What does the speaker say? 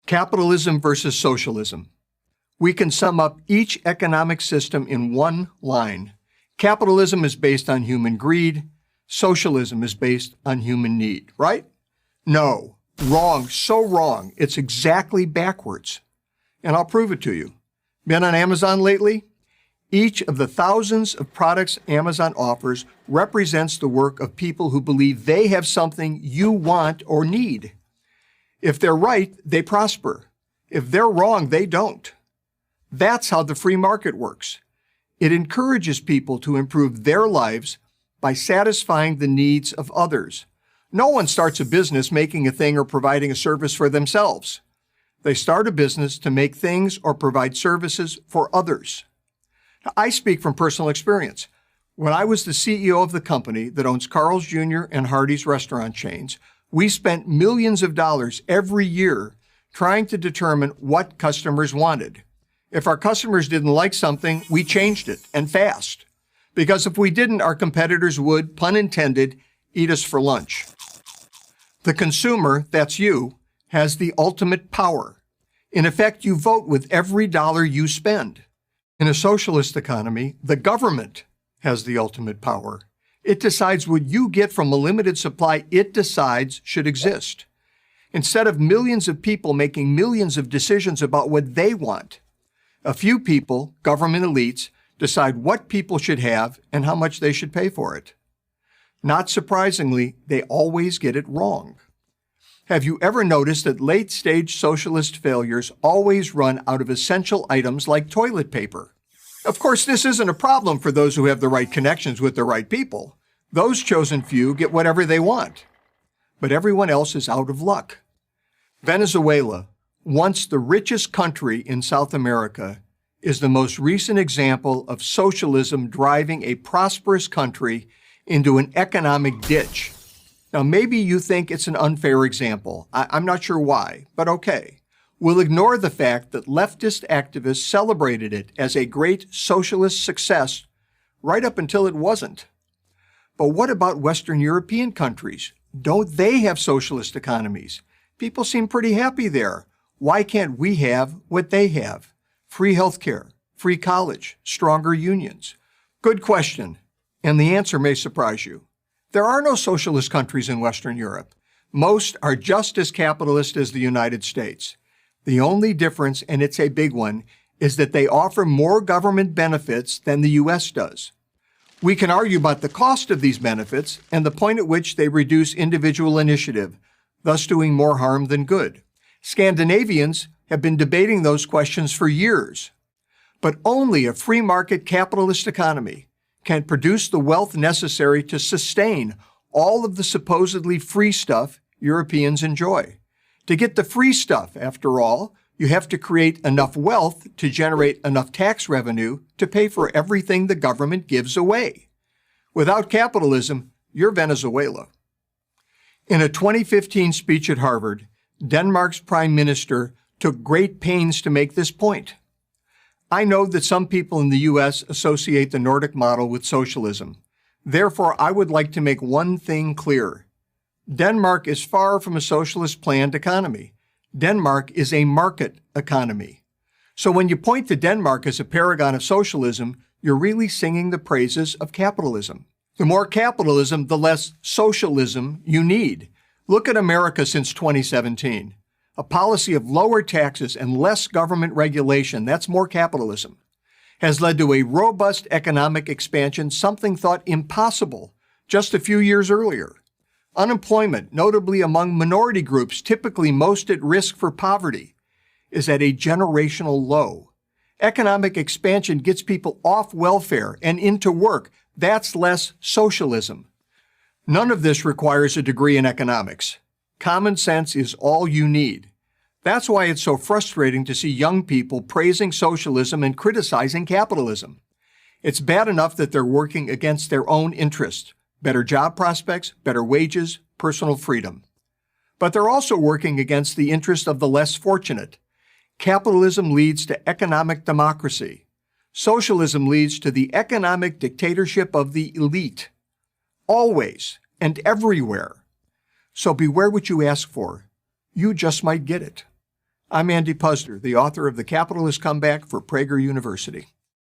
Capitalism versus socialism. We can sum up each economic system in one line. Capitalism is based on human greed. Socialism is based on human need, right? No, wrong, so wrong. It's exactly backwards. And I'll prove it to you. Been on Amazon lately? Each of the thousands of products Amazon offers represents the work of people who believe they have something you want or need. If they're right, they prosper. If they're wrong, they don't. That's how the free market works. It encourages people to improve their lives by satisfying the needs of others. No one starts a business making a thing or providing a service for themselves. They start a business to make things or provide services for others. Now, I speak from personal experience. When I was the CEO of the company that owns Carl's Jr. and Hardee's restaurant chains, we spent millions of dollars every year trying to determine what customers wanted. If our customers didn't like something, we changed it, and fast. Because if we didn't, our competitors would, pun intended, eat us for lunch. The consumer, that's you, has the ultimate power. In effect, you vote with every dollar you spend. In a socialist economy, the government has the ultimate power. It decides what you get from a limited supply it decides should exist. Instead of millions of people making millions of decisions about what they want, a few people, government elites, decide what people should have and how much they should pay for it. Not surprisingly, they always get it wrong. Have you ever noticed that late-stage socialist failures always run out of essential items like toilet paper? Of course, this isn't a problem for those who have the right connections with the right people. Those chosen few get whatever they want. But everyone else is out of luck. Venezuela, once the richest country in South America, is the most recent example of socialism driving a prosperous country into an economic ditch. Now, maybe you think it's an unfair example. I'm not sure why, but okay. We'll ignore the fact that leftist activists celebrated it as a great socialist success right up until it wasn't. But what about Western European countries? Don't they have socialist economies? People seem pretty happy there. Why can't we have what they have? Free healthcare, free college, stronger unions. Good question, and the answer may surprise you. There are no socialist countries in Western Europe. Most are just as capitalist as the United States. The only difference, and it's a big one, is that they offer more government benefits than the U.S. does. We can argue about the cost of these benefits and the point at which they reduce individual initiative, thus doing more harm than good. Scandinavians have been debating those questions for years. But only a free market capitalist economy can produce the wealth necessary to sustain all of the supposedly free stuff Europeans enjoy. To get the free stuff, after all, you have to create enough wealth to generate enough tax revenue to pay for everything the government gives away. Without capitalism, you're Venezuela. In a 2015 speech at Harvard, Denmark's prime minister took great pains to make this point. I know that some people in the U.S. associate the Nordic model with socialism. Therefore, I would like to make one thing clear. Denmark is far from a socialist planned economy. Denmark is a market economy. So when you point to Denmark as a paragon of socialism, you're really singing the praises of capitalism. The more capitalism, the less socialism you need. Look at America since 2017. A policy of lower taxes and less government regulation, that's more capitalism, has led to a robust economic expansion, something thought impossible just a few years earlier. Unemployment, notably among minority groups typically most at risk for poverty, is at a generational low. Economic expansion gets people off welfare and into work. That's less socialism. None of this requires a degree in economics. Common sense is all you need. That's why it's so frustrating to see young people praising socialism and criticizing capitalism. It's bad enough that they're working against their own interests. Better job prospects, better wages, personal freedom. But they're also working against the interest of the less fortunate. Capitalism leads to economic democracy. Socialism leads to the economic dictatorship of the elite. Always and everywhere. So beware what you ask for. You just might get it. I'm Andy Puzder, the author of The Capitalist Comeback for Prager University.